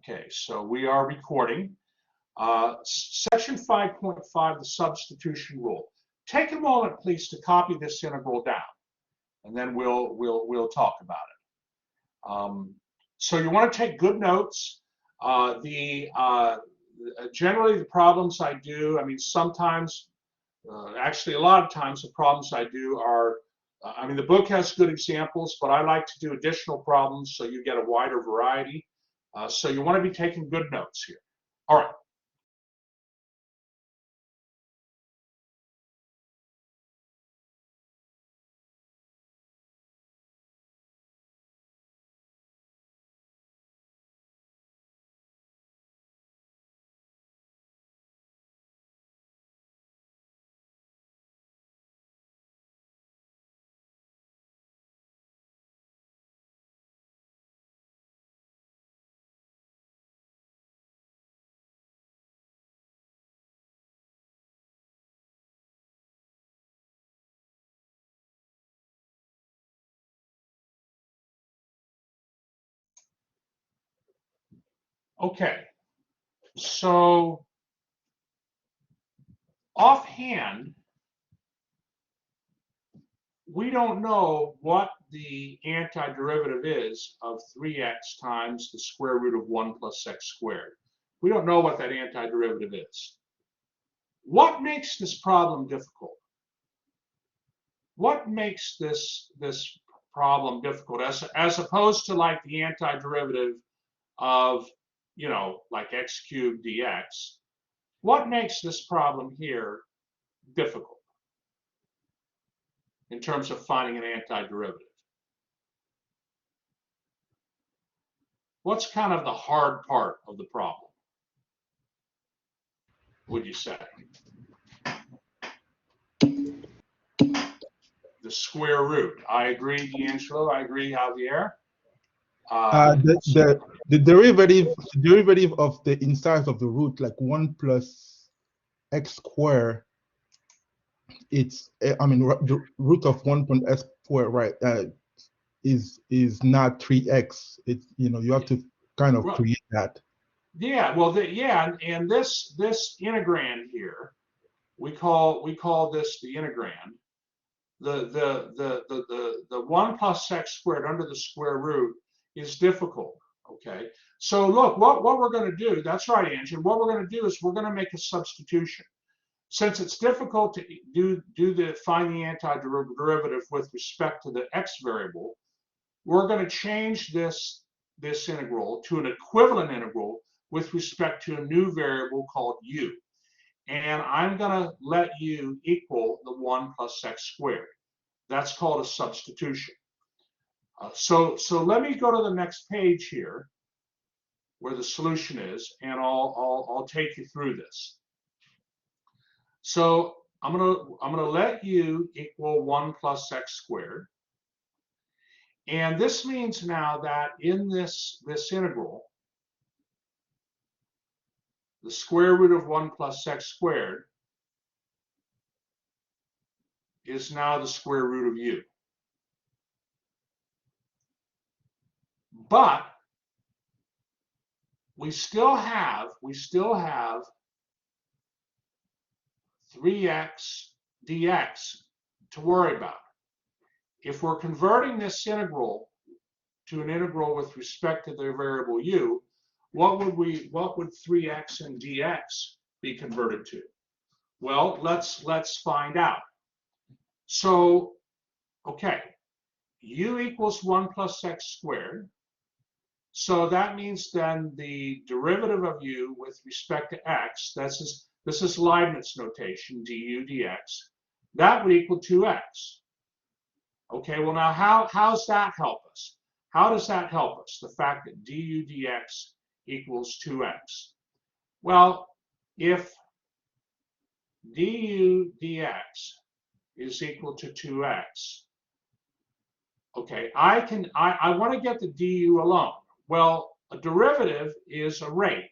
Okay, so we are recording. Section 5.5, the substitution rule. Take a moment, please, to copy this integral down, and then we'll talk about it. So you want to take good notes. Generally the problems I do, I mean, sometimes, actually a lot of times the problems I do are, I mean, the book has good examples, but I like to do additional problems so you get a wider variety. So you want to be taking good notes here. All right. Okay, so offhand, we don't know what the antiderivative is of 3x times the square root of 1 plus x squared. We don't know what that antiderivative is. What makes this problem difficult? What makes this problem difficult as opposed to like the antiderivative of, you know, like x cubed dx? What makes this problem here difficult in terms of finding an antiderivative? What's kind of the hard part of the problem, would you say? The square root. I agree, D'Angelo. I agree, Javier. The derivative of the inside of the root, like 1 plus x squared, it's, I mean, the root of 1 plus x squared, right, is not 3x. It's, you know, you have to kind of create that. Yeah, well, and this integrand here, we call this the integrand. The 1 plus x squared under the square root is difficult. Okay, so look, what we're going to do, that's right, Angie, what we're going to do is we're going to make a substitution. Since it's difficult to find the antiderivative with respect to the x variable, we're going to change this integral to an equivalent integral with respect to a new variable called u. And I'm going to let u equal the 1 plus x squared. That's called a substitution. So let me go to the next page here, where the solution is, and I'll take you through this. So I'm gonna let u equal 1 plus x squared, and this means now that in this integral, the square root of 1 plus x squared is now the square root of u. But we still have 3x dx to worry about. If we're converting this integral to an integral with respect to the variable u, what would 3x and dx be converted to? Well, let's find out. So, okay, u equals 1 plus x squared. So that means then the derivative of u with respect to x, this is Leibniz notation, du dx, that would equal 2x. Okay, well now how's that help us? How does that help us, the fact that du dx equals 2x? Well, if du dx is equal to 2x, okay, I want to get the du alone. Well, a derivative is a rate,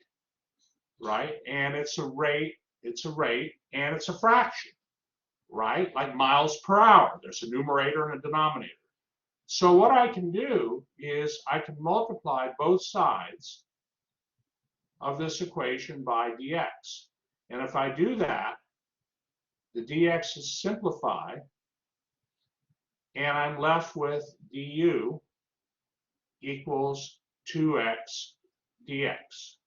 right? And it's a rate, and it's a fraction, right? Like miles per hour. There's a numerator and a denominator. So what I can do is I can multiply both sides of this equation by dx. And if I do that, the dx is simplified, and I'm left with du equals 2x dx.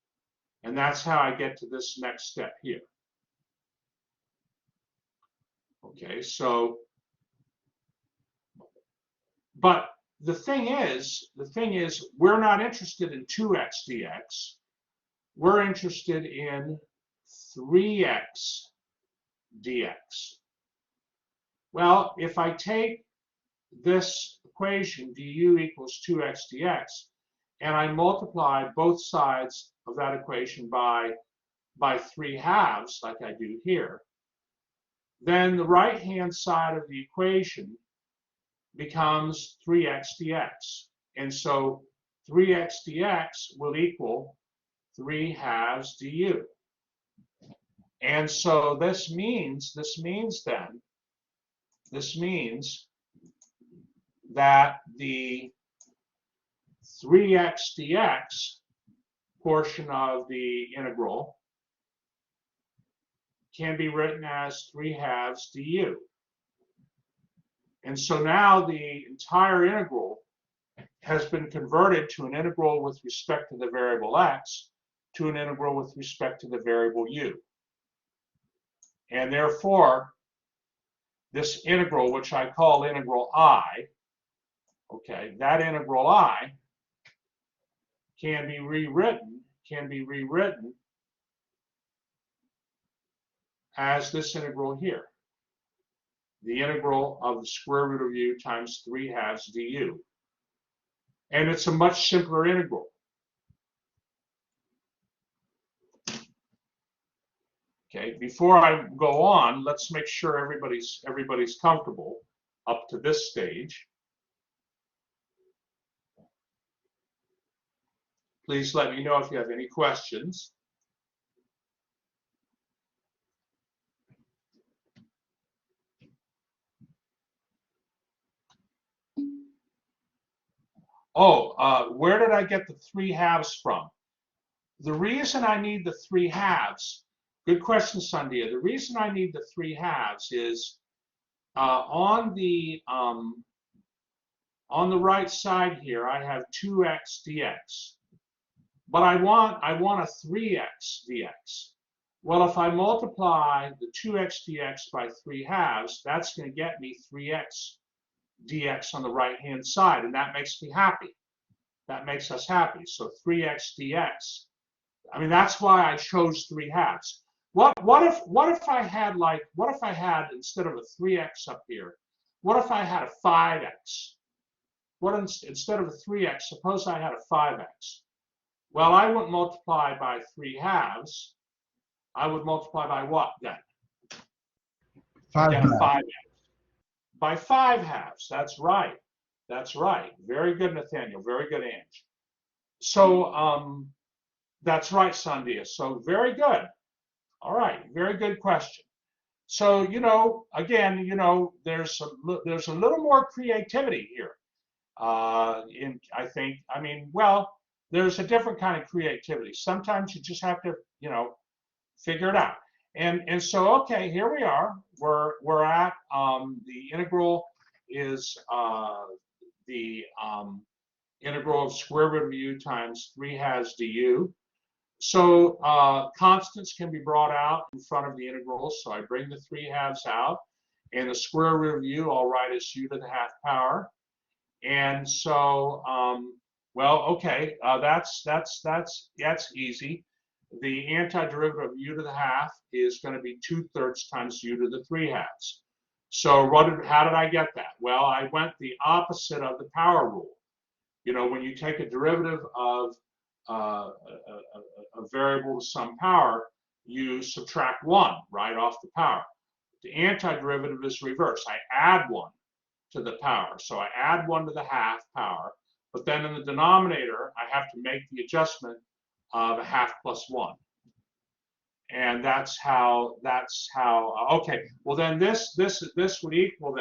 And that's how I get to this next step here. Okay, so, but the thing is, we're not interested in 2x dx. We're interested in 3x dx. Well, if I take this equation, du equals 2x dx, and I multiply both sides of that equation by 3/2, like I do here, then the right-hand side of the equation becomes 3x dx. And so 3x dx will equal 3/2 du. And so this means that the 3x dx portion of the integral can be written as 3/2 du. And so now the entire integral has been converted to an integral with respect to the variable x to an integral with respect to the variable u. And therefore, this integral, which I call integral I, okay, that integral I can be rewritten as this integral here, the integral of the square root of u times 3/2 du. And it's a much simpler integral. Okay, before I go on, let's make sure everybody's comfortable up to this stage. Please let me know if you have any questions. Oh, where did I get the 3/2 from? The reason I need the 3/2, good question, Sandhya. The reason I need the 3/2 is on the right side here, I have 2x dx, but I want a 3x dx. Well, if I multiply the 2x dx by 3/2, that's going to get me 3x dx on the right-hand side, and that makes me happy. That makes us happy. So 3x dx. I mean, that's why I chose 3/2. What if I had instead of a 3x up here, what if I had a 5x? Instead of a 3x, suppose I had a 5x. Well, I wouldn't multiply by 3/2. I would multiply by what then? I get a 5x. By 5/2. That's right. That's right. Very good, Nathaniel. Very good, Ange. So that's right, Sandhya. So very good. All right. Very good question. So, again, there's a little more creativity here. Well, there's a different kind of creativity. Sometimes you just have to, figure it out. And so, okay, here we are. We're at the integral is the integral of square root of u times 3/2 du. So constants can be brought out in front of the integrals. So I bring the 3/2 out, and the square root of u I'll write as u to the 1/2 power. And so, well, okay, that's easy. The antiderivative of u to the 1/2 is going to be 2/3 times u to the 3/2. So how did I get that? Well, I went the opposite of the power rule. When you take a derivative of a variable with some power, you subtract 1 right off the power. The antiderivative is reverse. I add 1 to the power. So I add 1 to the 1/2 power, but then in the denominator, I have to make the adjustment of 1/2 plus 1. And that's how, okay, well then this would equal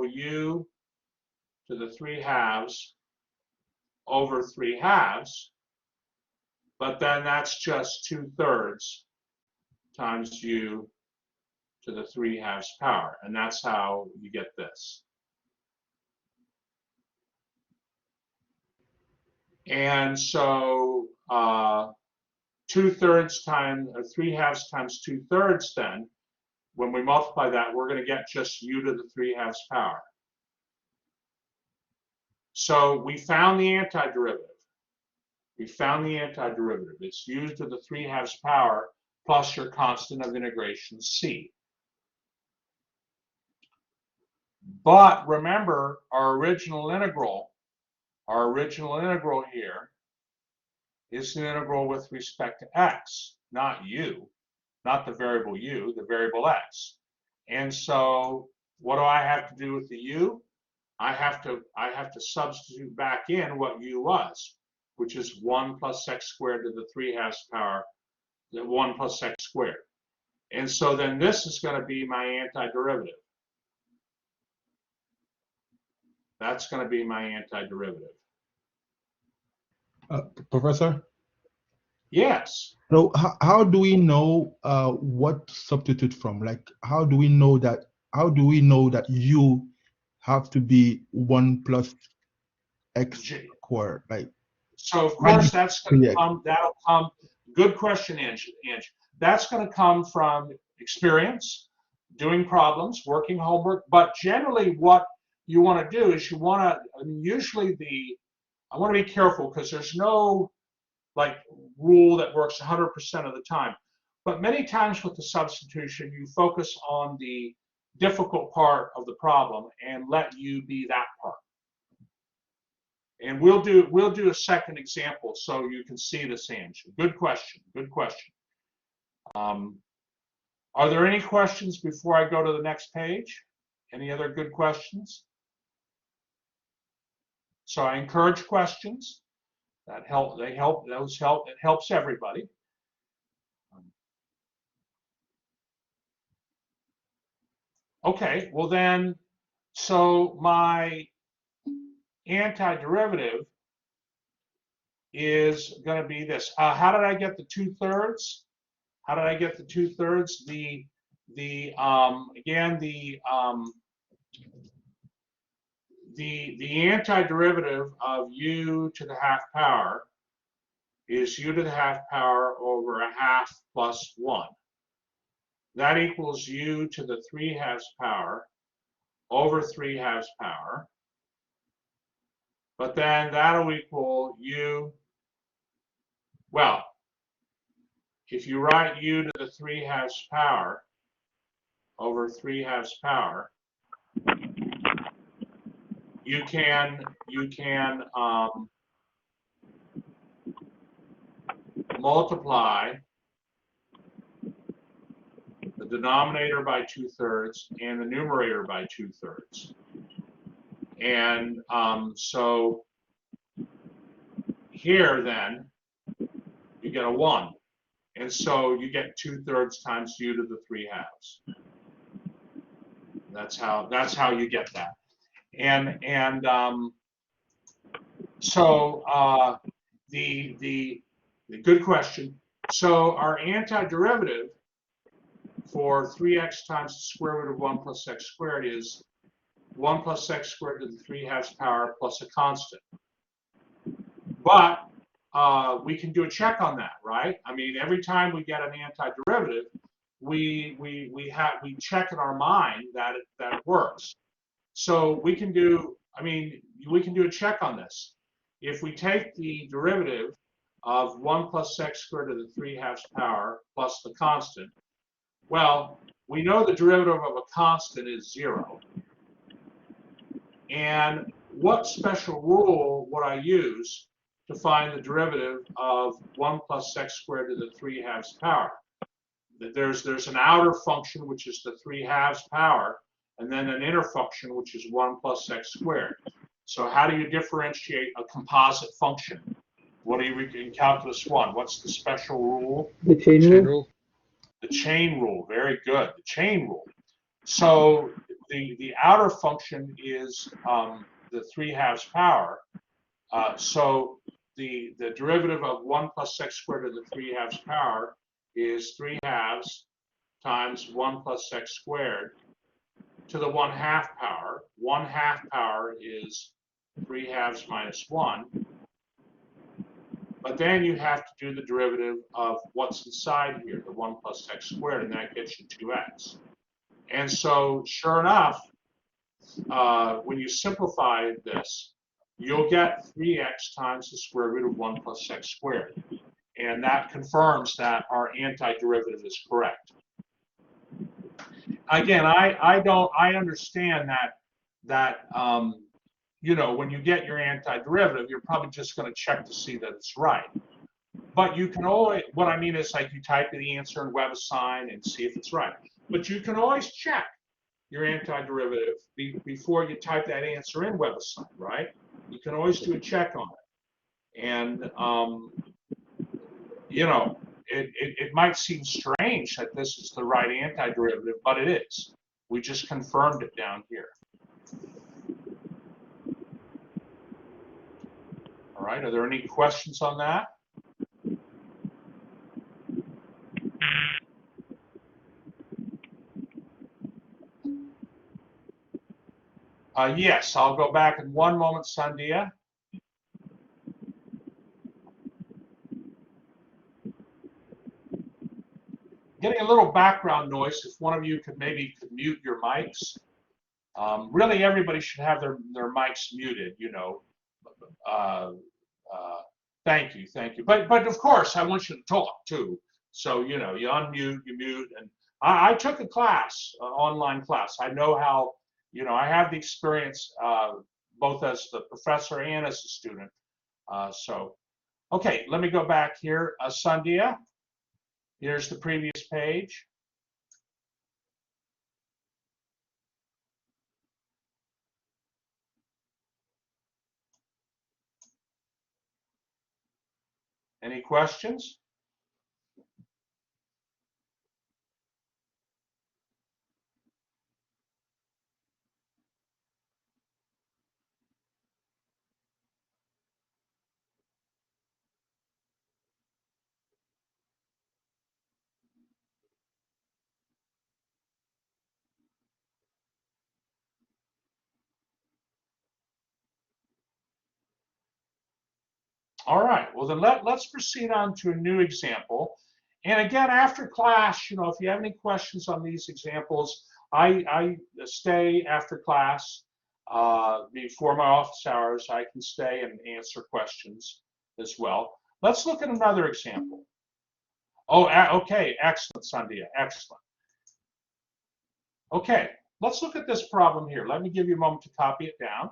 u to the 3/2 over 3/2. but then that's just 2/3 times u to the 3/2 power, and that's how you get this. And so 2/3 times, or 3/2 times 2/3, then, when we multiply that, we're going to get just u to the 3/2 power. So we found the antiderivative. We found the antiderivative. It's u to the 3/2 power plus your constant of integration c. But remember, our original integral here is an integral with respect to x, not u, not the variable u, the variable x. And so what do I have to do with the u? I have to substitute back in what u was, which is 1 plus x squared to the 3/2 power, 1 plus x squared. And so then this is going to be my antiderivative. That's going to be my antiderivative. Professor? Yes. So how do we know what to substitute from? Like, how do we know that u have to be 1 plus x squared? Like, so of course that's going to come, that'll come, good question, Ange. That's going to come from experience, doing problems, working homework, but generally what you want to do is you want to, I mean, usually I want to be careful because there's no like rule that works 100% of the time. But many times with the substitution, you focus on the difficult part of the problem and let u be that part. And we'll do a second example so you can see this, Ange. Good question. Good question. Are there any questions before I go to the next page? Any other good questions? So I encourage questions. That help. They help. Those help. It helps everybody. Okay. Well then, so my antiderivative is going to be this. How did I get the 2/3? How did I get the 2/3? The antiderivative of u to the 1/2 power is u to the 1/2 power over 1/2 plus 1. That equals u to the 3/2 power over 3/2 power. But then that'll equal u, well, if you write u to the 3/2 power over 3/2 power, you can multiply the denominator by 2/3 and the numerator by 2/3. And so here then you get a 1. And so you get 2/3 times u to the 3/2. That's how you get that. And so the good question. So our antiderivative for 3x times the square root of 1 plus x squared is 1 plus x squared to the 3/2 power plus a constant. But we can do a check on that, right? I mean, every time we get an antiderivative, we check in our mind that it works. So we can do, I mean, we can do a check on this. If we take the derivative of 1 plus x squared to the 3/2 power plus the constant, well, we know the derivative of a constant is 0. And what special rule would I use to find the derivative of 1 plus x squared to the 3/2 power? There's an outer function, which is the 3/2 power, and then an inner function, which is 1 plus x squared. So how do you differentiate a composite function? What do you in calculus 1? What's the special rule? The chain rule. The chain rule. Very good. The chain rule. So the outer function is the 3/2 power. So the derivative of 1 plus x squared to the 3/2 power is 3/2 times 1 plus x squared to the 1/2 power. 1/2 power is 3/2 minus 1. But then you have to do the derivative of what's inside here, the 1 plus x squared, and that gets you 2x. And so, sure enough, when you simplify this, you'll get 3x times the square root of 1 plus x squared. And that confirms that our antiderivative is correct. Again, I understand that you know, when you get your antiderivative, you're probably just going to check to see that it's right. But you can always, what I mean is, like, you type the answer in WebAssign and see if it's right. But you can always check your antiderivative before you type that answer in WebAssign, right? You can always do a check on it. And, you know, it might seem strange that this is the right antiderivative, but it is. We just confirmed it down here. All right, are there any questions on that? Yes, I'll go back in one moment, Sandia. Getting a little background noise. If one of you could maybe mute your mics. Really, everybody should have their mics muted, you know. Thank you, thank you. But of course, I want you to talk too. So, you know, you unmute, you mute. And I took a class, online class. I know how, you know, I have the experience both as the professor and as a student. So, okay, let me go back here. Sandia, here's the previous page. Any questions? All right, well then let's proceed on to a new example. And again, after class, you know, if you have any questions on these examples, I stay after class before my office hours. I can stay and answer questions as well. Let's look at another example. Oh, okay, excellent, Sandia, excellent. Okay, let's look at this problem here. Let me give you a moment to copy it down.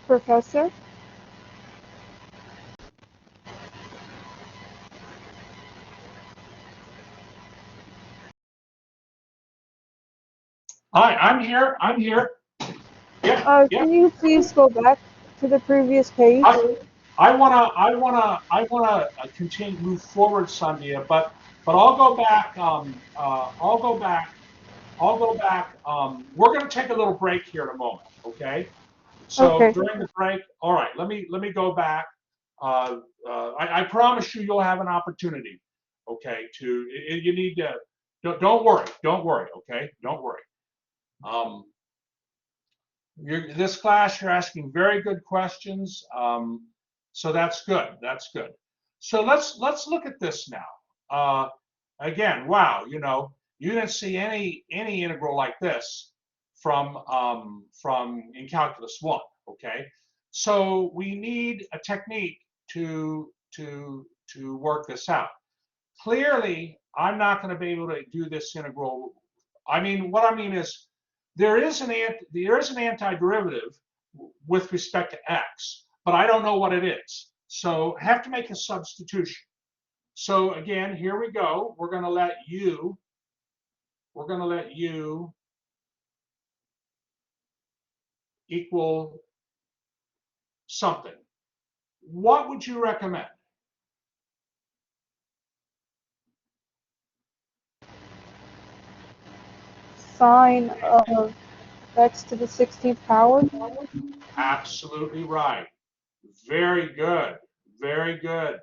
Professor? Hi, I'm here. I'm here. Yeah, yeah. Can you please go back to the previous page? I wanna continue move forward, Sandia, but I'll go back. I'll go back. We're gonna take a little break here in a moment, okay? So Okay. during the break, all right. Let me go back. I promise you, you'll have an opportunity, okay? You need to. Don't worry. Don't worry. Okay. Don't worry. This class, you're asking very good questions. So that's good. That's good. So let's look at this now. Again, wow, you know, you didn't see any integral like this from in calculus 1. Okay, so we need a technique to work this out. Clearly, I'm not going to be able to do this integral. I mean, what I mean is there is an antiderivative with respect to x, but I don't know what it is. So I have to make a substitution. So again, here we go. We're going to let u we're going to let u equal something. What would you recommend? Sine of x to the 16th power. Absolutely right. Very good. Very good.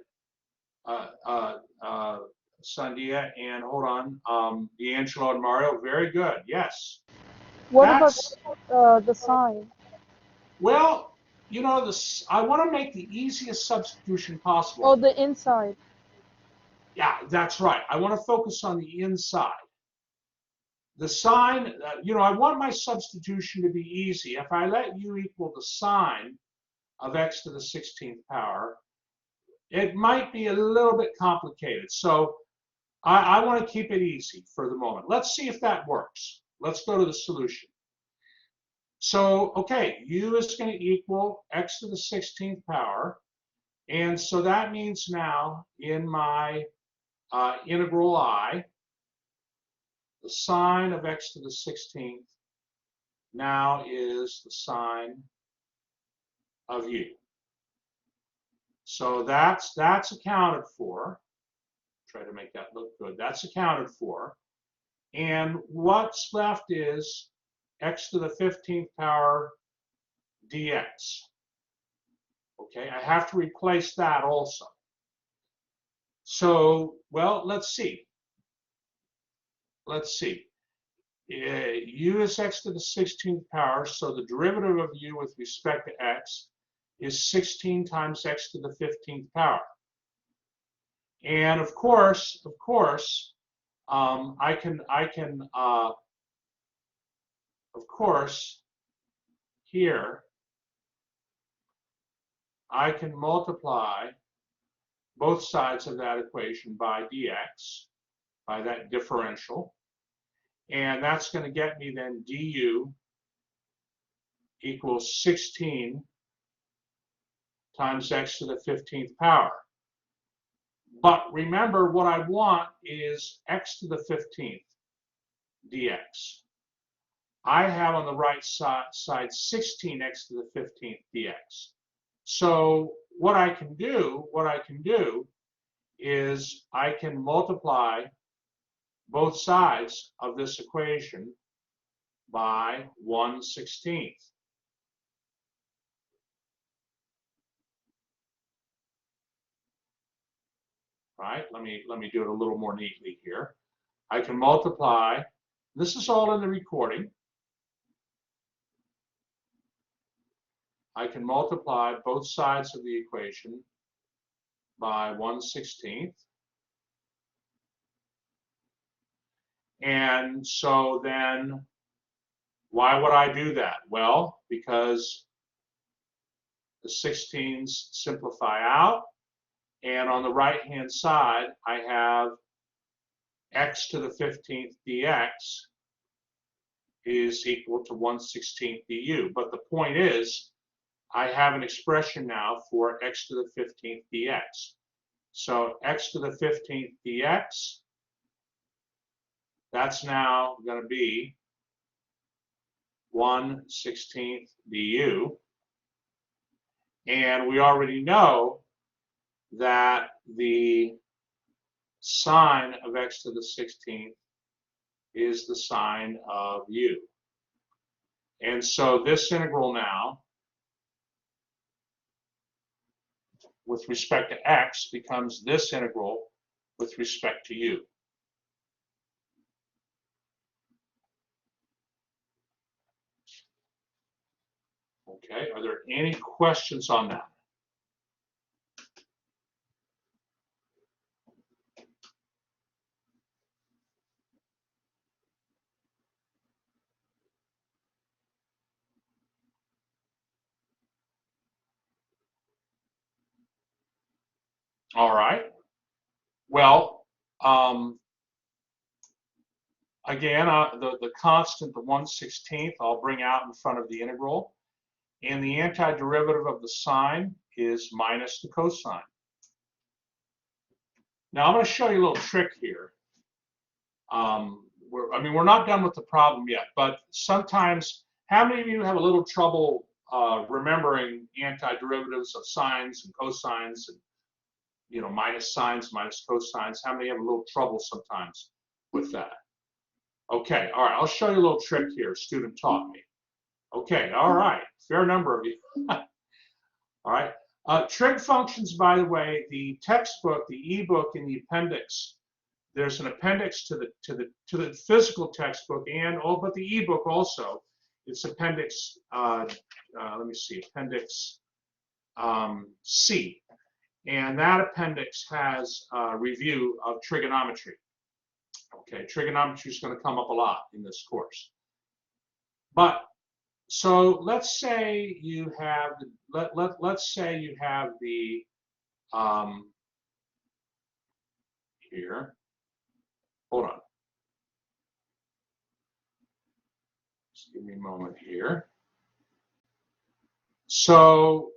Sandia, and hold on, D'Angelo and Mario, very good. Yes. What about That's, the sine? well, you know, this, I want to make the easiest substitution possible. Oh, the inside. Yeah, that's right. I want to focus on the inside. The sine, you know, I want my substitution to be easy. If I let u equal the sine of x to the 16th power, it might be a little bit complicated. So I want to keep it easy for the moment. Let's see if that works. Let's go to the solution. So, okay, u is going to equal x to the 16th power. And so that means now in my integral I, the sine of x to the 16th now is the sine of u. So that's accounted for. Try to make that look good. That's accounted for. And what's left is x to the 15th power dx. Okay, I have to replace that also. So, well, let's see. Let's see. U is x to the 16th power, so the derivative of u with respect to x is 16 times x to the 15th power. And of course, I can of course, here, I can multiply both sides of that equation by dx, by that differential. And that's going to get me then du equals 16 times x to the 15th power. But remember, what I want is x to the 15th dx. I have on the right side 16x to the 15th dx. So what I can do is I can multiply both sides of this equation by 1/16. Right? Let me do it a little more neatly here. I can multiply. This is all in the recording. I can multiply both sides of the equation by 1/16. And so then, why would I do that? Well, because the 16s simplify out. And on the right-hand side, I have x to the 15th dx is equal to 1/16 du. But the point is, I have an expression now for x to the 15th dx. So x to the 15th dx, that's now going to be 1/16 du. And we already know that the sine of x to the 16th is the sine of u. And so this integral now, with respect to x, becomes this integral with respect to u. Okay, are there any questions on that? All right. Well, again, the constant, the 1/16, I'll bring out in front of the integral. And the antiderivative of the sine is minus the cosine. Now I'm going to show you a little trick here. we're not done with the problem yet, but sometimes, how many of you have a little trouble remembering antiderivatives of sines and cosines and, minus sines, minus cosines? How many have a little trouble sometimes with that? Okay, all right, I'll show you a little trick here a student taught me. Okay, all right, fair number of you. All right, trig functions, by the way, the textbook, the ebook, and the appendix. There's an appendix to the physical textbook, but the ebook also. It's appendix. Let me see, appendix C, and that appendix has a review of trigonometry. Okay, trigonometry is going to come up a lot in this course. But so let's say you have let's say you have the here. Hold on. Just give me a moment here. So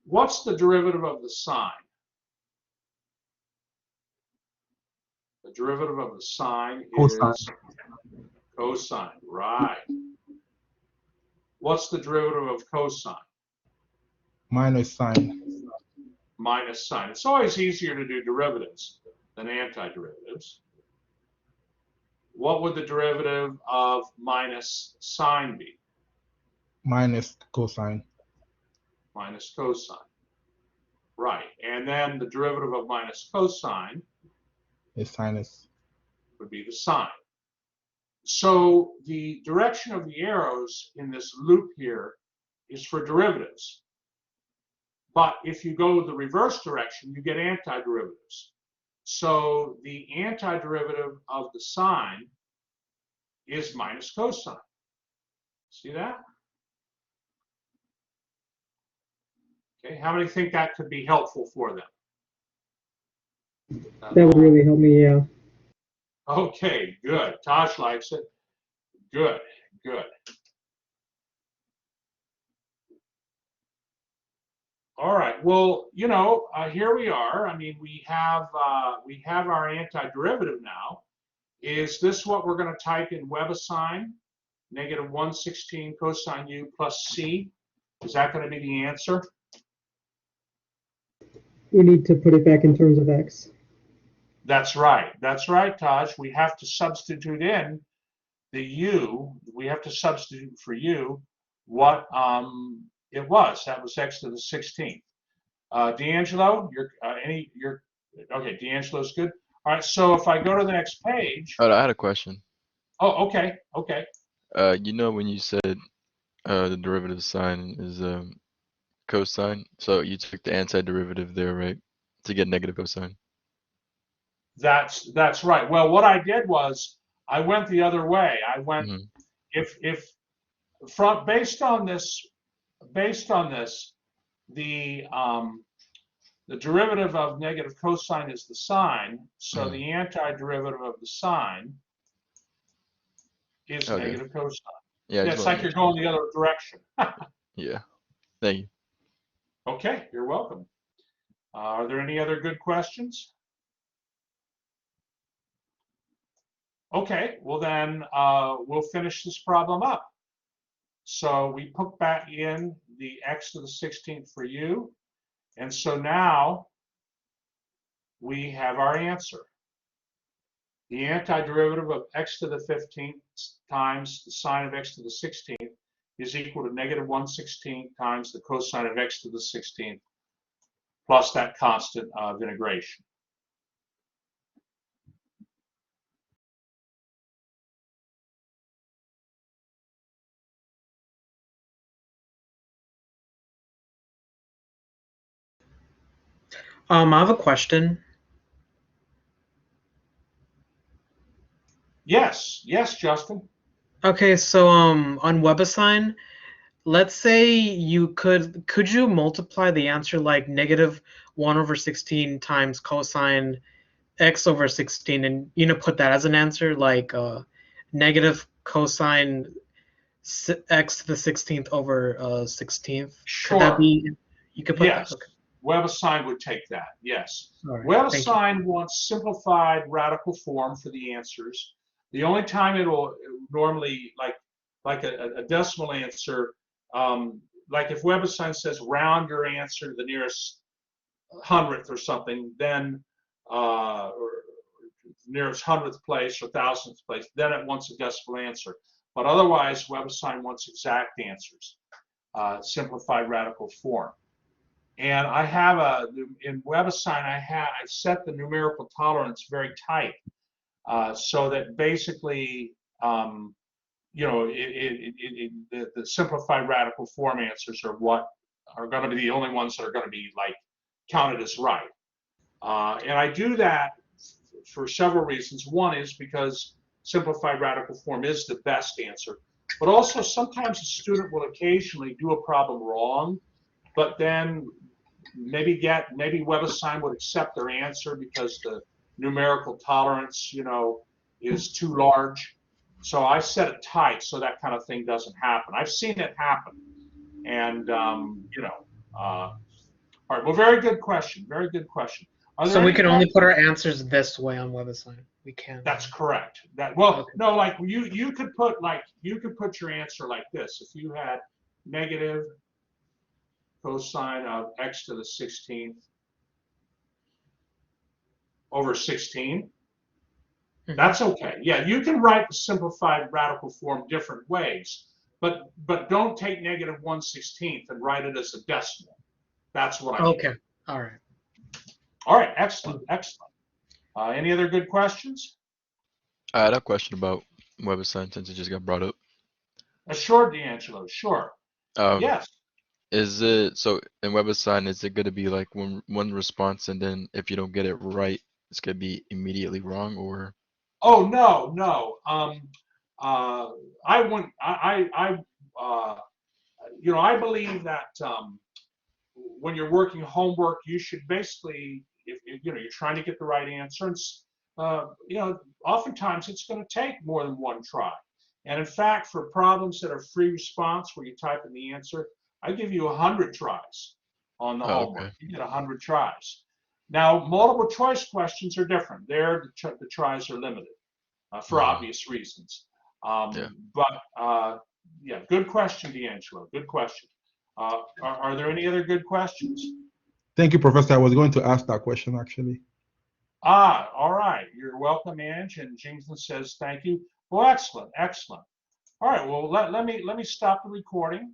what's the derivative of the sine? The derivative of the sine Cosine. is cosine, right. What's the derivative of cosine? Minus sine. Minus sine. It's always easier to do derivatives than antiderivatives. What would the derivative of minus sine be? Minus cosine. Minus cosine. Right. And then the derivative of minus cosine Is sinus. would be the sine. So the direction of the arrows in this loop here is for derivatives. But if you go the reverse direction, you get antiderivatives. So the antiderivative of the sine is minus cosine. See that? Okay, how many think that could be helpful for them? That would really help me, yeah. Okay, good. Tosh likes it. Good, good. All right. Well, here we are. I mean, we have our antiderivative now. Is this what we're going to type in WebAssign? Negative 1/16 cosine u plus c. Is that going to be the answer? We need to put it back in terms of x. That's right. That's right, Taj. We have to substitute in the u. We have to substitute for u what it was. That was x to the 16th. D'Angelo, okay. D'Angelo's good. All right. So if I go to the next page. Oh, I had a question. Oh, okay. Okay. When you said the derivative of sine is cosine, so you took the antiderivative there, right, to get negative cosine? That's right. Well, what I did was I went the other way. I went if based on this the derivative of negative cosine is the sine, so the antiderivative of the sine is negative cosine. Yeah, it's like you're going the other direction. Yeah, thank you. Okay, you're welcome. Are there any other good questions? Okay, well then we'll finish this problem up. So we put back in the x to the 16th for u, and so now we have our answer. The antiderivative of x to the 15th times the sine of x to the 16th is equal to negative 1/16 times the cosine of x to the 16th plus that constant of integration. I have a question. Yes, Justin. Okay, so on WebAssign, let's say you could you multiply the answer like negative 1/16 times cosine x over 16 and put that as an answer like negative cosine x to the 16th over 16th? Sure. Could that be? You could put yes. that. Okay. WebAssign would take that, yes. All right, thank you. WebAssign wants simplified radical form for the answers. The only time it'll normally, like a decimal answer, like if WebAssign says round your answer to the nearest hundredth or something, then or nearest hundredth place or thousandth place, then it wants a decimal answer. But otherwise, WebAssign wants exact answers, simplified radical form. And I have in WebAssign, I set the numerical tolerance very tight, so that basically, you know, the simplified radical form answers are what are going to be the only ones that are going to be like counted as right. And I do that for several reasons. One is because simplified radical form is the best answer, but also sometimes a student will occasionally do a problem wrong, but then maybe WebAssign would accept their answer because the numerical tolerance, you know, is too large. So I set it tight so that kind of thing doesn't happen. I've seen it happen, and you know, all right. Well, very good question. Very good question. So we can only put our answers this way on WebAssign. We can't. That's correct. Well, okay. no, like you could put your answer like this. If you had negative cosine of x to the 16th over 16, that's okay. Yeah, you can write the simplified radical form different ways, but don't take negative 1/16 and write it as a decimal. That's what I mean. Okay. All right. All right. Excellent. Excellent. Any other good questions? I had a question about WebAssign since it just got brought up. Sure, D'Angelo. Sure. Yes. Is it so in WebAssign? Is it going to be like one response, and then if you don't get it right, it's going to be immediately wrong, or? Oh no, no. I wouldn't. You know, I believe that when you're working homework, you should basically, if you know, you're trying to get the right answer, and you know, oftentimes it's going to take more than one try. And in fact, for problems that are free response, where you type in the answer, I give you 100 tries on the homework. Okay. You get 100 tries. Now, multiple choice questions are different. There, the tries are limited for obvious reasons. Yeah. But yeah, good question, D'Angelo. Good question. Are there any other good questions? Thank you, Professor. I was going to ask that question actually. All right. You're welcome, Ange. And Jameson says thank you. Well, excellent, excellent. All right. Well, let me stop the recording.